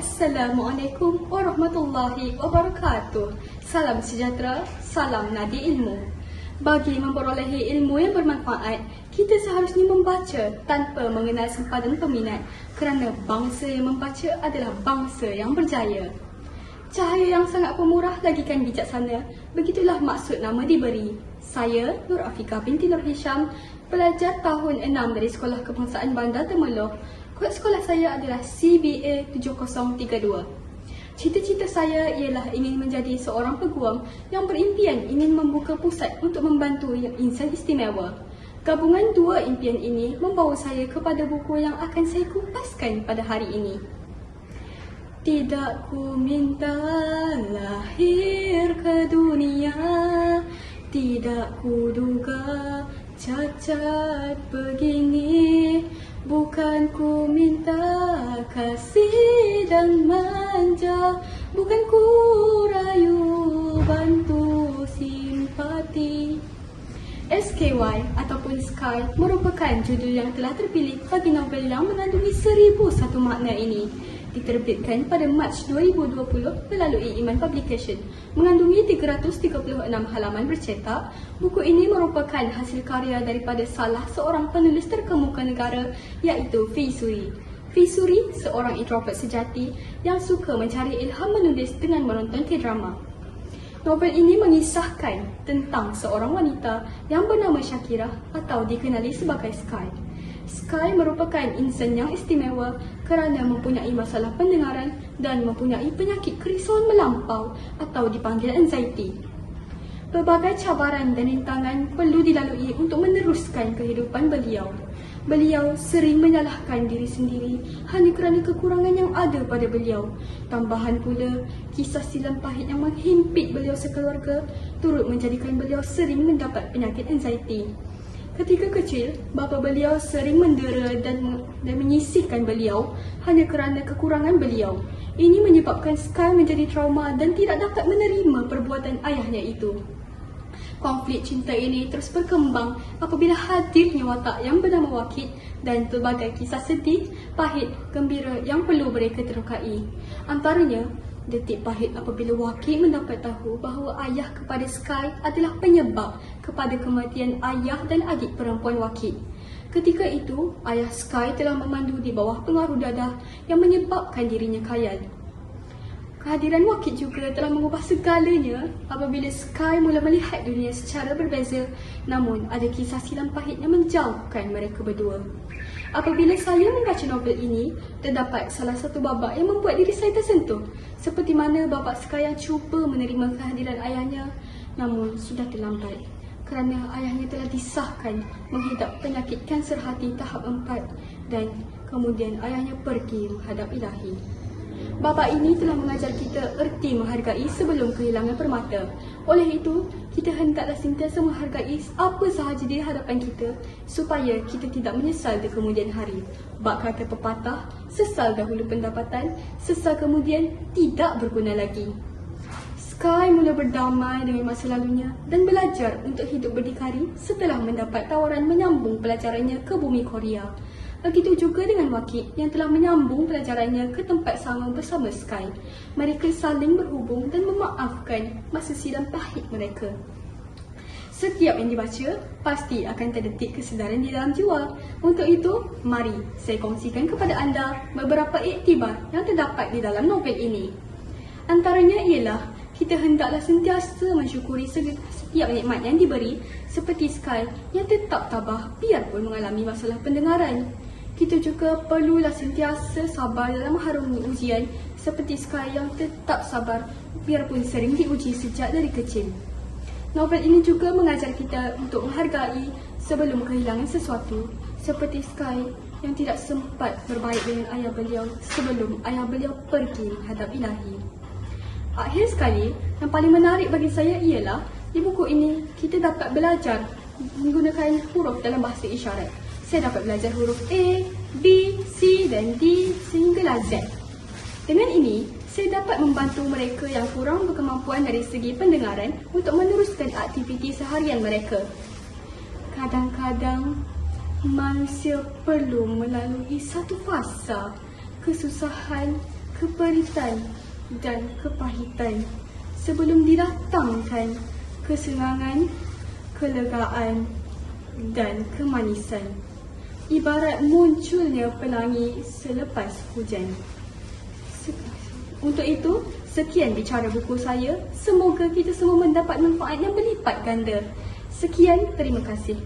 Assalamualaikum warahmatullahi wabarakatuh. Salam sejahtera, salam nadi ilmu. Bagi memperolehi ilmu yang bermanfaat, kita seharusnya membaca tanpa mengenal sempadan peminat, kerana bangsa yang membaca adalah bangsa yang berjaya. Cahaya yang sangat pemurah lagikan bijaksana, begitulah maksud nama diberi. Saya, Nur Afika binti Nur Hisham, pelajar tahun 6 dari Sekolah Kebangsaan Bandar Temerloh. Kod sekolah saya adalah CBA 7032. Cita-cita saya ialah ingin menjadi seorang peguam yang berimpian ingin membuka pusat untuk membantu yang insan istimewa. Gabungan dua impian ini membawa saya kepada buku yang akan saya kupaskan pada hari ini. Tidak ku minta lahir ke dunia, tidak ku duga cacat begini. Bukan ku minta kasih dan manja, bukan ku rayu bantu simpati. SKY ataupun Sky merupakan judul yang telah terpilih bagi novel yang mengandungi 1001 makna ini. Diterbitkan pada Mac 2020 melalui Iman Publication. Mengandungi 336 halaman bercetak, buku ini merupakan hasil karya daripada salah seorang penulis terkemuka negara, iaitu Fi Suri. Fi Suri seorang introvert sejati yang suka mencari ilham menulis dengan menonton K-drama. Novel ini mengisahkan tentang seorang wanita yang bernama Shakira atau dikenali sebagai Sky. Sky merupakan insan yang istimewa kerana mempunyai masalah pendengaran dan mempunyai penyakit kerisauan melampau atau dipanggil anxiety. Pelbagai cabaran dan rintangan perlu dilalui untuk meneruskan kehidupan beliau. Beliau sering menyalahkan diri sendiri hanya kerana kekurangan yang ada pada beliau. Tambahan pula, kisah silam pahit yang menghimpit beliau sekeluarga turut menjadikan beliau sering mendapat penyakit anxiety. Ketika kecil, bapa beliau sering mendera dan menyisihkan beliau hanya kerana kekurangan beliau. Ini menyebabkan Sky menjadi trauma dan tidak dapat menerima perbuatan ayahnya itu. Konflik cinta ini terus berkembang apabila hadirnya watak yang bernama Wakid dan pelbagai kisah sedih, pahit, gembira yang perlu mereka terokai. Antaranya, detik pahit apabila Wakid mendapat tahu bahawa ayah kepada Sky adalah penyebab kepada kematian ayah dan adik perempuan Wakid. Ketika itu, ayah Sky telah memandu di bawah pengaruh dadah yang menyebabkan dirinya khayal. Kehadiran Wakid juga telah mengubah segalanya apabila Sky mula melihat dunia secara berbeza, namun ada kisah silam pahit yang menjauhkan mereka berdua. Apabila saya membaca novel ini, terdapat salah satu babak yang membuat diri saya tersentuh, seperti mana babak Sky yang cuba menerima kehadiran ayahnya, namun sudah terlambat kerana ayahnya telah disahkan menghidap penyakit kanser hati tahap 4 dan kemudian ayahnya pergi menghadap Ilahi. Babak ini telah mengajar kita erti menghargai sebelum kehilangan permata. Oleh itu, kita hendaklah sentiasa menghargai apa sahaja di hadapan kita supaya kita tidak menyesal di kemudian hari. Bak kata pepatah, sesal dahulu pendapatan, sesal kemudian tidak berguna lagi. Sky mula berdamai dengan masa lalunya dan belajar untuk hidup berdikari setelah mendapat tawaran menyambung pelajarannya ke bumi Korea. Begitu juga dengan Wakid yang telah menyambung pelajarannya ke tempat sama bersama Sky. Mereka saling berhubung dan memaafkan masa silam pahit mereka. Setiap yang dibaca pasti akan terdetik kesedaran di dalam jiwa. Untuk itu, mari saya kongsikan kepada anda beberapa iktibar yang terdapat di dalam novel ini. Antaranya ialah kita hendaklah sentiasa mensyukuri setiap nikmat yang diberi, seperti Sky yang tetap tabah biarpun mengalami masalah pendengaran. Kita juga perlulah sentiasa sabar dalam mengharungi ujian, seperti Sky yang tetap sabar biarpun sering diuji sejak dari kecil. Novel ini juga mengajar kita untuk menghargai sebelum kehilangan sesuatu, seperti Sky yang tidak sempat berbaik dengan ayah beliau sebelum ayah beliau pergi menghadap Ilahi. Akhir sekali, yang paling menarik bagi saya ialah di buku ini kita dapat belajar menggunakan huruf dalam bahasa isyarat. Saya dapat belajar huruf A, B, C dan D sehinggalah Z. Dengan ini, saya dapat membantu mereka yang kurang berkemampuan dari segi pendengaran untuk meneruskan aktiviti seharian mereka. Kadang-kadang, manusia perlu melalui satu fasa kesusahan, keperitan dan kepahitan sebelum didatangkan kesenangan, kelegaan dan kemanisan. Ibarat munculnya pelangi selepas hujan. Untuk itu, sekian bicara buku saya. Semoga kita semua mendapat manfaat yang berlipat ganda. Sekian, terima kasih.